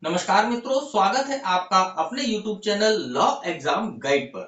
नमस्कार मित्रों, स्वागत है आपका अपने YouTube channel law exam guide पर।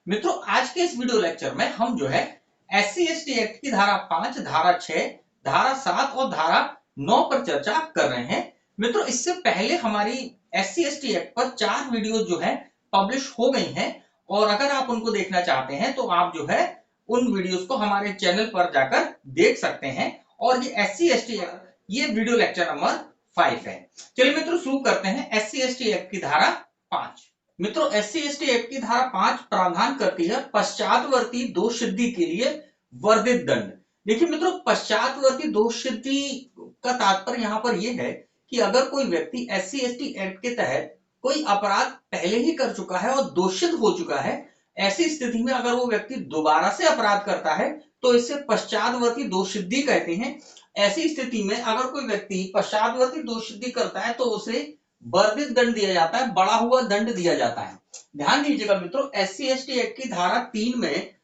मित्रों, आज के इस वीडियो लेक्चर में हम जो है SC/ST एक्ट की धारा 5, धारा 6, धारा 7 और धारा 9 पर चर्चा कर रहे हैं। मित्रों, इससे पहले हमारी SC/ST एक्ट पर 4 वीडियो जो है पब्लिश हो गई हैं और अगर आप उनको देखना चाहते हैं तो आप जो है उन वीडियोस को हमारे चैनल पर जाकर देख सकते हैं। और ये SC/ST ये वीडियो लेक्चर नंबर 5 है। चलिए मित्रों, शुरू करते हैं SC/ST एक्ट की धारा 5। मित्रों, SC/ST एक्ट की धारा 5 प्रावधान करती है पश्चातवर्ती दोष सिद्धि के लिए वर्धित दंड। देखिए मित्रों, पश्चातवर्ती दोष सिद्धि का तात्पर्य यहाँ पर यह है कि अगर कोई व्यक्ति SC/ST एक्ट के तहत कोई अपराध पहले ही कर चुका है और दोषित हो चुका है, ऐसी स्थिति में अगर वो व्यक्ति दोबारा से अपराध करता है तो इसे पश्चातवर्ती दोष सिद्धि कहते हैं। ऐसी स्थिति में अगर कोई व्यक्ति पश्चातवर्ती दोष सिद्धि करता है तो उसे वर्धित दंड दिया जाता है, बढ़ा हुआ दंड दिया जाता है। ध्यान दीजिएगा मित्रों, SC/ST एक्ट की धारा 3 में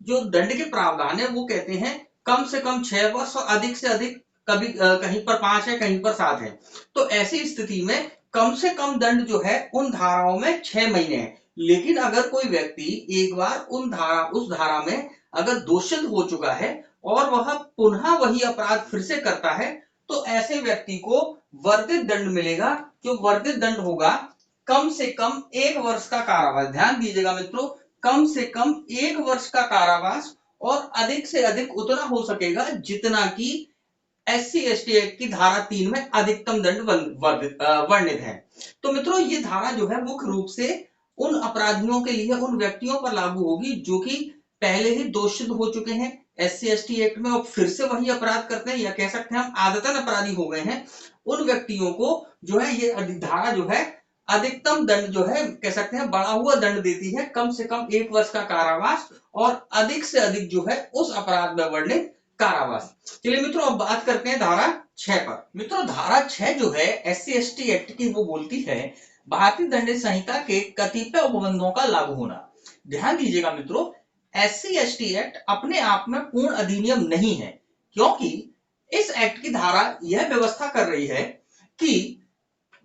जो दंड के प्रावधान है वो कहते हैं कम से कम 6 वर्ष और अधिक से अधिक, कभी कहीं पर 5 है, कहीं पर 7 है। तो ऐसी स्थिति में कम से कम दंड जो है उन धाराओं में 6 महीने है। लेकिन अगर कोई व्यक्ति एक बार उस धारा में अगर दोषित हो चुका है और वह पुनः वही अपराध फिर से करता है तो ऐसे व्यक्ति को वर्धित दंड मिलेगा। जो वर्धित दंड होगा कम से कम 1 वर्ष का कारावास। ध्यान दीजिएगा मित्रों, कम से कम 1 वर्ष का कारावास और अधिक से अधिक उतना हो सकेगा जितना कि SC/ST एक्ट की धारा 3 में अधिकतम दंड वर्णित है। तो मित्रों, ये धारा जो है मुख्य रूप से उन अपराधियों के लिए, उन व्यक्तियों पर लागू होगी जो कि पहले ही दोषित हो चुके हैं SC/ST एक्ट में और फिर से वही अपराध करते हैं, या कह सकते हैं हम आदतन अपराधी हो गए हैं। उन व्यक्तियों को जो है ये धारा जो है अधिकतम दंड जो है कह सकते हैं बढ़ा हुआ दंड देती है, कम से कम 1 वर्ष का कारावास और अधिक से अधिक जो है उस अपराध में वर्णित कारावास। चलिए मित्रों, अब बात करते हैं धारा 6 पर। मित्रों, धारा 6 जो है SC/ST एक्ट की वो बोलती है भारतीय दंड संहिता के कतिपय उपबंधों का लागू होना। ध्यान दीजिएगा मित्रों, SC/ST एक्ट अपने आप में पूर्ण अधिनियम नहीं है, क्योंकि इस एक्ट की धारा यह व्यवस्था कर रही है कि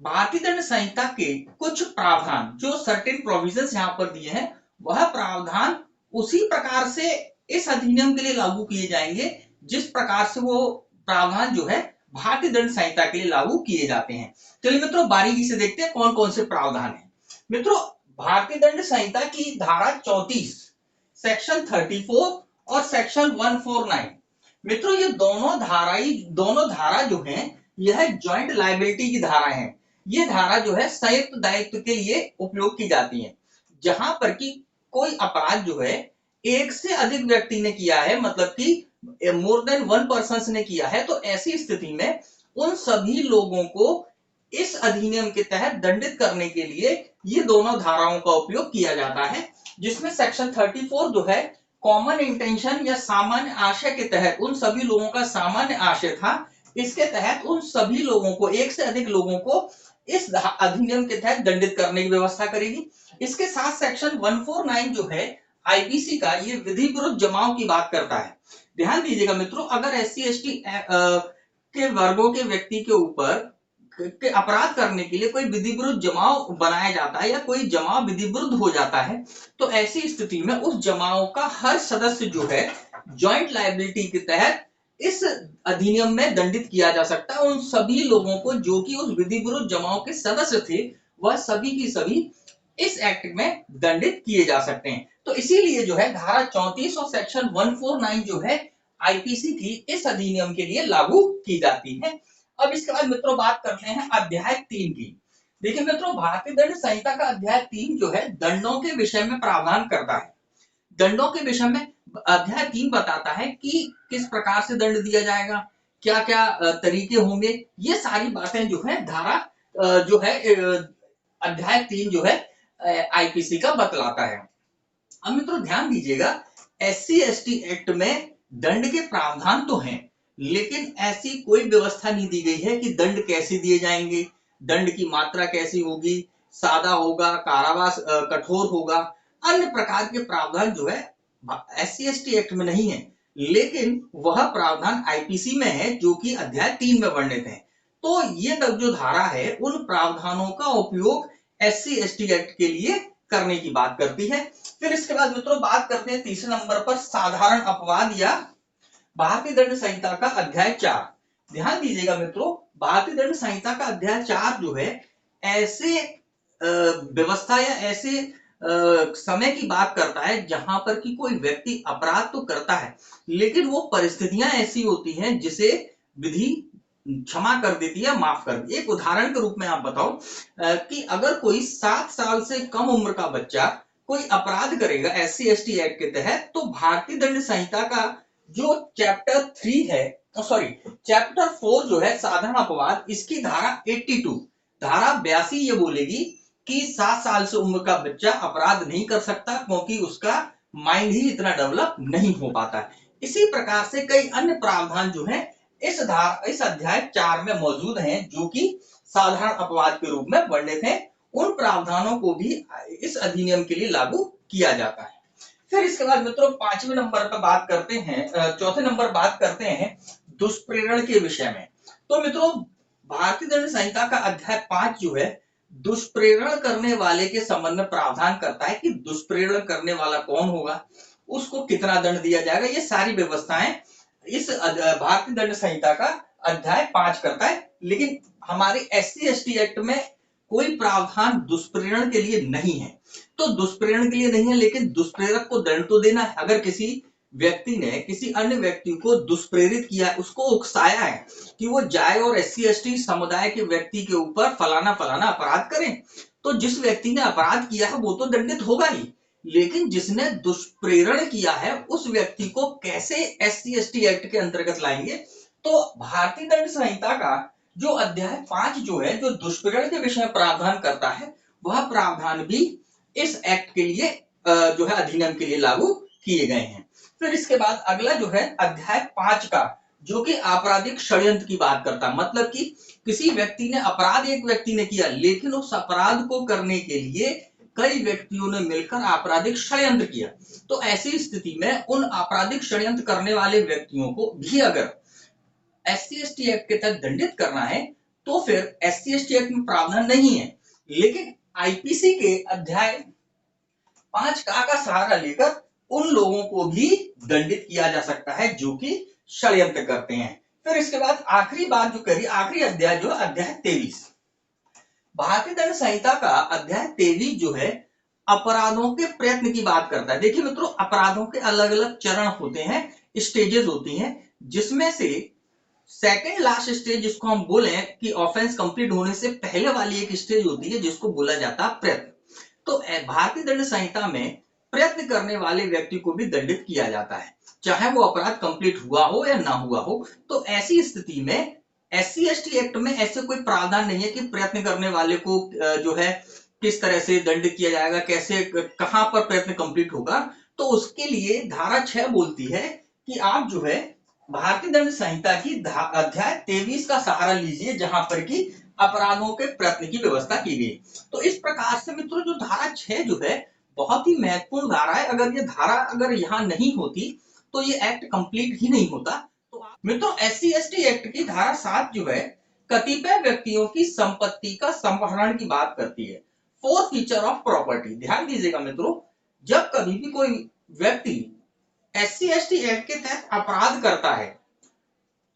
भारतीय दंड संहिता के कुछ प्रावधान, जो सर्टेन प्रोविजंस यहां पर दिए हैं, वह प्रावधान उसी प्रकार से इस अधिनियम के लिए लागू किए जाएंगे जिस प्रकार से वो प्रावधान जो है भारतीय दंड संहिता के लिए लागू किए जाते हैं। चलिए मित्रों, बारीकी से देखते हैं कौन कौन से प्रावधान है। मित्रों, भारतीय दंड संहिता की धारा 34, सेक्शन 34 और सेक्शन 149, मित्रों ये दोनों धारा जो है यह जॉइंट लायबिलिटी की धारा है। ये धारा जो है संयुक्त दायित्व के लिए उपयोग की जाती है। जहां पर कि कोई अपराध जो है एक से अधिक व्यक्ति ने किया है, मतलब कि मोर देन 1 पर्सन ने किया है, तो ऐसी स्थिति में उन सभी लोगों को इस अधिनियम के तहत दंडित करने के लिए ये दोनों धाराओं का उपयोग किया जाता है। जिसमें सेक्शन 34 जो है कॉमन इंटेंशन या सामान्य आशय के तहत उन सभी लोगों का सामान्य आशय था, इसके तहत उन सभी लोगों को, एक से अधिक लोगों को इस अधिनियम के तहत दंडित करने की व्यवस्था करेगी। इसके साथ सेक्शन 149 जो है आईपीसी का, ये विधि विरुद्ध जमाव की बात करता है। ध्यान दीजिएगा मित्रों, अगर SC/ST के वर्गों के व्यक्ति के ऊपर के अपराध करने के लिए कोई विधि विरुद्ध जमाव बनाया जाता है या कोई जमाव विधि विरुद्ध हो जाता है, तो ऐसी स्थिति में उस जमाव का हर सदस्य जो है जॉइंट लायबिलिटी के तहत इस अधिनियम में दंडित किया जा सकता है। उन सभी लोगों को जो कि उस विधि विरुद्ध जमाव के सदस्य थे, वह सभी की सभी इस एक्ट में दंडित किए जा सकते हैं। तो इसीलिए जो है धारा 34 और सेक्शन 149 जो है आईपीसी की इस अधिनियम के लिए लागू की जाती है। अब इसके बाद मित्रों बात करते हैं अध्याय 3 की। देखिए मित्रों, भारतीय दंड संहिता का अध्याय 3 जो है दंडों के विषय में प्रावधान करता है। दंडों के विषय में अध्याय 3 बताता है कि किस प्रकार से दंड दिया जाएगा, क्या क्या तरीके होंगे, ये सारी बातें जो है धारा जो है अध्याय 3 जो है आईपीसी का बतलाता है। अब मित्रों ध्यान दीजिएगा, SC/ST एक्ट में दंड के प्रावधान तो हैं, लेकिन ऐसी कोई व्यवस्था नहीं दी गई है कि दंड कैसे दिए जाएंगे, दंड की मात्रा कैसी होगी, सादा होगा, कारावास कठोर होगा, अन्य प्रकार के प्रावधान जो है SC/ST एक्ट में नहीं है, लेकिन वह प्रावधान आईपीसी में है जो कि अध्याय 3 में वर्णित है। तो ये जो धारा है उन प्रावधानों का उपयोग SC/ST एक्ट के लिए करने की बात करती है। फिर इसके बाद मित्रों बात करते हैं तीसरे नंबर पर साधारण अपवाद या भारतीय दंड संहिता का अध्याय 4। ध्यान दीजिएगा मित्रों, भारतीय दंड संहिता का अध्याय 4 जो है ऐसे व्यवस्था या ऐसे समय की बात करता है जहां पर कि कोई व्यक्ति अपराध तो करता है लेकिन वो परिस्थितियां ऐसी होती हैं जिसे विधि क्षमा कर देती है, माफ कर देती है। एक उदाहरण के रूप में आप बताओ कि अगर कोई 7 साल से कम उम्र का बच्चा कोई अपराध करेगा SC/ST एक्ट के तहत, तो भारतीय दंड संहिता का जो चैप्टर 3 है, सॉरी चैप्टर 4 जो है साधारण अपवाद, इसकी धारा 82, धारा 82 ये बोलेगी कि 7 साल से उम्र का बच्चा अपराध नहीं कर सकता क्योंकि उसका माइंड ही इतना डेवलप नहीं हो पाता है। इसी प्रकार से कई अन्य प्रावधान जो है इस अध्याय 4 में मौजूद हैं जो कि साधारण अपवाद के रूप में वर्णित हैं। उन प्रावधानों को भी इस अधिनियम के लिए लागू किया जाता है। फिर इसके बाद मित्रों पांचवें नंबर पर बात करते हैं, चौथे नंबर बात करते हैं दुष्प्रेरण के विषय में। तो मित्रों भारतीय दंड संहिता का अध्याय 5 जो है दुष्प्रेरण करने वाले के संबंध में प्रावधान करता है कि दुष्प्रेरण करने वाला कौन होगा, उसको कितना दंड दिया जाएगा, ये सारी व्यवस्थाएं इस भारतीय दंड संहिता का अध्याय 5 करता है। लेकिन हमारे SC/ST एक्ट में कोई प्रावधान दुष्प्रेरण के लिए नहीं है। तो दुष्प्रेरण के लिए नहीं है लेकिन दुष्प्रेरक को दंड तो देना है। अगर किसी व्यक्ति ने किसी अन्य व्यक्ति को दुष्प्रेरित किया, उसको उकसाया है कि वो जाए और SC/ST समुदाय के व्यक्ति के ऊपर फलाना फलाना अपराध करें, तो जिस व्यक्ति ने अपराध किया है वो तो दंडित होगा ही, लेकिन जिसने दुष्प्रेरण किया है उस व्यक्ति को कैसे SC/ST एक्ट के अंतर्गत लाएंगे। तो भारतीय दंड संहिता का जो अध्याय 5 जो है जो दुष्प्रेरण के विषय में प्रावधान करता है, वह प्रावधान भी इस एक्ट के लिए जो है अधिनियम के लिए लागू किए गए हैं। फिर इसके बाद अगला जो है अध्याय 5 का जो कि आपराधिक षड्यंत्र की बात करता है। मतलब कि किसी व्यक्ति ने अपराध एक व्यक्ति ने किया लेकिन उस अपराध को करने के लिए कई व्यक्तियों ने मिलकर आपराधिक षड्यंत्र किया। तो ऐसी स्थिति में उन आपराधिक षड्यंत्र करने वाले व्यक्तियों को भी अगर SC/ST एक्ट के तहत दंडित करना है तो फिर SC/ST एक्ट में प्रावधान नहीं है, लेकिन IPC के अध्याय 5 का सहारा लेकर उन लोगों को भी दंडित किया जा सकता है जो कि षड्यंत्र करते हैं। फिर इसके बाद आखिरी बात जो करी, आखिरी अध्याय जो अध्याय 23, भारतीय दंड संहिता का अध्याय 23 जो है अपराधों के प्रयत्न की बात करता है। देखिए मित्रों अपराधों के अलग अलग चरण होते हैं, स्टेजेस होती हैं, जिसमें से सेकेंड लास्ट स्टेज जिसको हम बोले कि ऑफेंस कंप्लीट होने से पहले वाली एक स्टेज होती है जिसको बोला जाता है प्रयत्न। तो भारतीय दंड संहिता में प्रयत्न करने वाले व्यक्ति को भी दंडित किया जाता है चाहे वो अपराध कंप्लीट हुआ हो या ना हुआ हो। तो ऐसी स्थिति में SC/ST एक्ट में ऐसे कोई प्रावधान नहीं है कि प्रयत्न करने वाले को जो है किस तरह से दंडित किया जाएगा, कैसे कहां पर प्रयत्न कंप्लीट होगा। तो उसके लिए धारा 6 बोलती है कि आप जो है भारतीय दंड संहिता की अध्याय 23 का सहारा लीजिए जहां पर कि अपराधों के प्रयत्न की व्यवस्था की गई। तो इस प्रकार से मित्रों जो धारा 6 जो है बहुत ही महत्वपूर्ण धारा है। अगर ये धारा अगर यहाँ नहीं होती तो ये एक्ट कंप्लीट ही नहीं होता। तो मित्रों SC/ST एक्ट की धारा 7 जो है कतिपय व्यक्तियों की संपत्ति का संवहन की बात करती है, फोरफीचर ऑफ प्रॉपर्टी। ध्यान दीजिएगा मित्रों, जब कभी भी कोई व्यक्ति SC/ST एक्ट के तहत अपराध करता है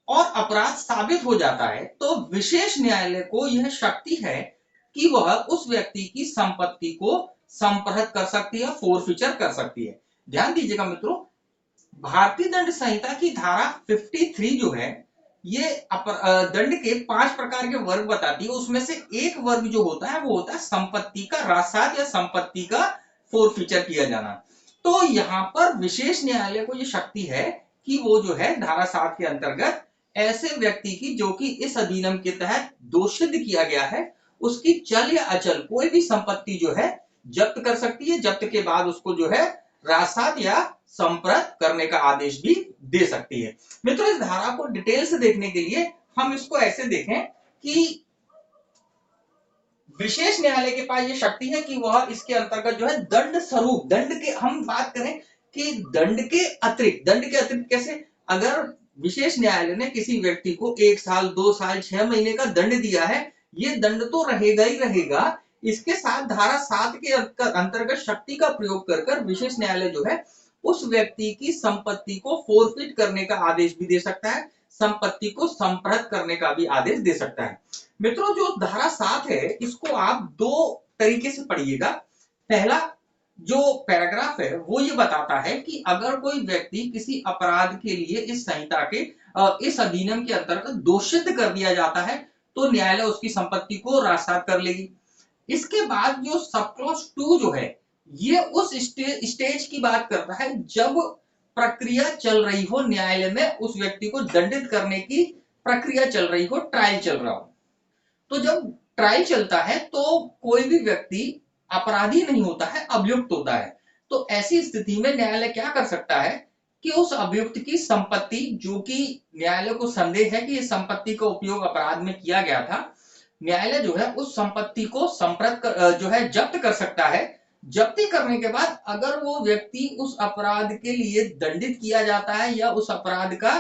और अपराध साबित हो जाता है तो विशेष न्यायालय को यह शक्ति है कि वह उस व्यक्ति की संपत्ति को संप्रहत कर सकती है, फोरफीचर कर सकती है। ध्यान दीजिएगा मित्रों, भारतीय दंड संहिता की धारा 53 जो है ये दंड के 5 प्रकार के वर्ग बताती है। उसमें से एक वर्ग जो होता है वो होता है संपत्ति का राजसात या संपत्ति का फोरफीचर किया जाना। तो यहाँ पर विशेष न्यायालय को ये शक्ति है कि वो जो है धारा 7 के अंतर्गत ऐसे व्यक्ति की जो कि इस अधिनियम के तहत दोषित किया गया है उसकी चल या अचल कोई भी संपत्ति जो है जब्त कर सकती है। जब्त के बाद उसको जो है राजसात या संप्रहत करने का आदेश भी दे सकती है। मित्रों इस धारा को डिटेल से देखने के लिए हम इसको ऐसे देखें कि विशेष न्यायालय के पास ये शक्ति है कि वह इसके अंतर्गत जो है दंड स्वरूप, दंड के हम बात करें कि दंड के अतिरिक्त कैसे, अगर विशेष न्यायालय ने किसी व्यक्ति को 1 साल, 2 साल, 6 महीने का दंड दिया है, ये दंड तो रहेगा ही रहेगा। इसके साथ धारा 7 के अंतर्गत शक्ति का प्रयोग कर कर विशेष न्यायालय जो है उस व्यक्ति की संपत्ति को फोरफिट करने का आदेश भी दे सकता है, संपत्ति को संप्रहत करने का भी आदेश दे सकता है। मित्रों, जो धारा 7 है इसको आप दो तरीके से पढ़िएगा। पहला जो पैराग्राफ है वो ये बताता है कि अगर कोई व्यक्ति किसी अपराध के लिए इस संहिता के इस अधिनियम के अंतर्गत दोषित कर दिया जाता है तो न्यायालय उसकी संपत्ति को राजसात कर लेगी। इसके बाद जो सब क्लॉज 2 जो है ये उस स्टेज की बात करता है जब प्रक्रिया चल रही हो, न्यायालय में उस व्यक्ति को दंडित करने की प्रक्रिया चल रही हो, ट्रायल चल रहा हो। तो जब ट्रायल चलता है तो कोई भी व्यक्ति अपराधी नहीं होता है, अभियुक्त होता है। तो ऐसी स्थिति में न्यायालय क्या कर सकता है कि उस अभियुक्त की संपत्ति, जो कि न्यायालय को संदेह है कि इस संपत्ति का उपयोग अपराध में किया गया था, न्यायालय जो है उस संपत्ति को जो है जब्त कर सकता है। जब्ती करने के बाद अगर वो व्यक्ति उस अपराध के लिए दंडित किया जाता है या उस अपराध का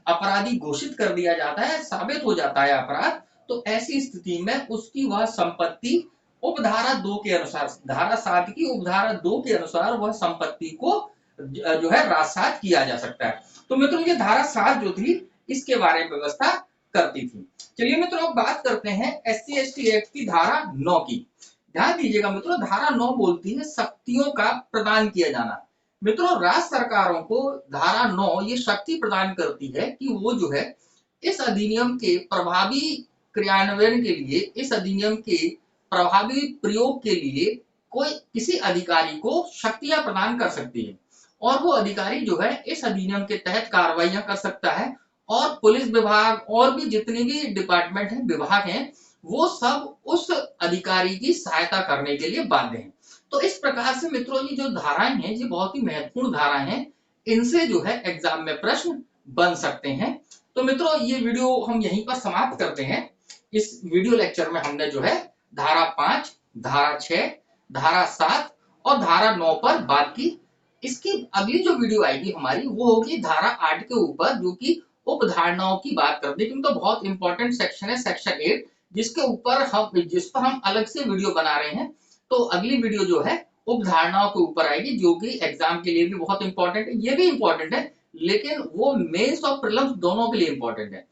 अपराधी घोषित कर दिया जाता है, साबित हो जाता है अपराध, तो ऐसी स्थिति में उसकी वह संपत्ति उपधारा 2 के अनुसार, धारा 7 की उपधारा 2 के अनुसार वह संपत्ति को जो है राजसात किया जा सकता है। तो मित्रों, ये धारा 7 जो थी इसके बारे में व्यवस्था करती थी। चलिए मित्रों, अब बात करते हैं SC/ST एक्ट की धारा 9 की। ध्यान दीजिएगा मित्रों, धारा 9 बोलती है शक्तियों का प्रदान किया जाना। मित्रों, राज्य सरकारों को धारा 9 ये शक्ति प्रदान करती है कि वो जो है इस अधिनियम के प्रभावी क्रियान्वयन के लिए, इस अधिनियम के प्रभावी प्रयोग के लिए कोई किसी अधिकारी को शक्तियां प्रदान कर सकती है और वो अधिकारी जो है इस अधिनियम के तहत कार्रवाइयां कर सकता है और पुलिस विभाग और भी जितने भी डिपार्टमेंट हैं, विभाग हैं, वो सब उस अधिकारी की सहायता करने के लिए बाध्य हैं। तो इस प्रकार से मित्रों, ये जो धाराएं हैं ये बहुत ही महत्वपूर्ण धाराएं हैं, इनसे जो है एग्जाम में प्रश्न बन सकते हैं। तो मित्रों, ये वीडियो हम यहीं पर समाप्त करते हैं। इस वीडियो लेक्चर में हमने जो है धारा 5, धारा 6, धारा 7 और धारा 9 पर बात की। इसकी अगली जो वीडियो आएगी हमारी वो होगी धारा 8 के ऊपर, जो कि उपधारणाओं की बात करते हैं, क्योंकि तो बहुत इंपॉर्टेंट सेक्शन है, सेक्शन 8, जिस पर हम अलग से वीडियो बना रहे हैं। तो अगली वीडियो जो है उपधारणाओं के ऊपर आएगी, जो कि एग्जाम के लिए भी बहुत इंपॉर्टेंट है, ये भी इंपॉर्टेंट है, लेकिन वो मेंस और प्रीलिम्स दोनों के लिए इंपॉर्टेंट है।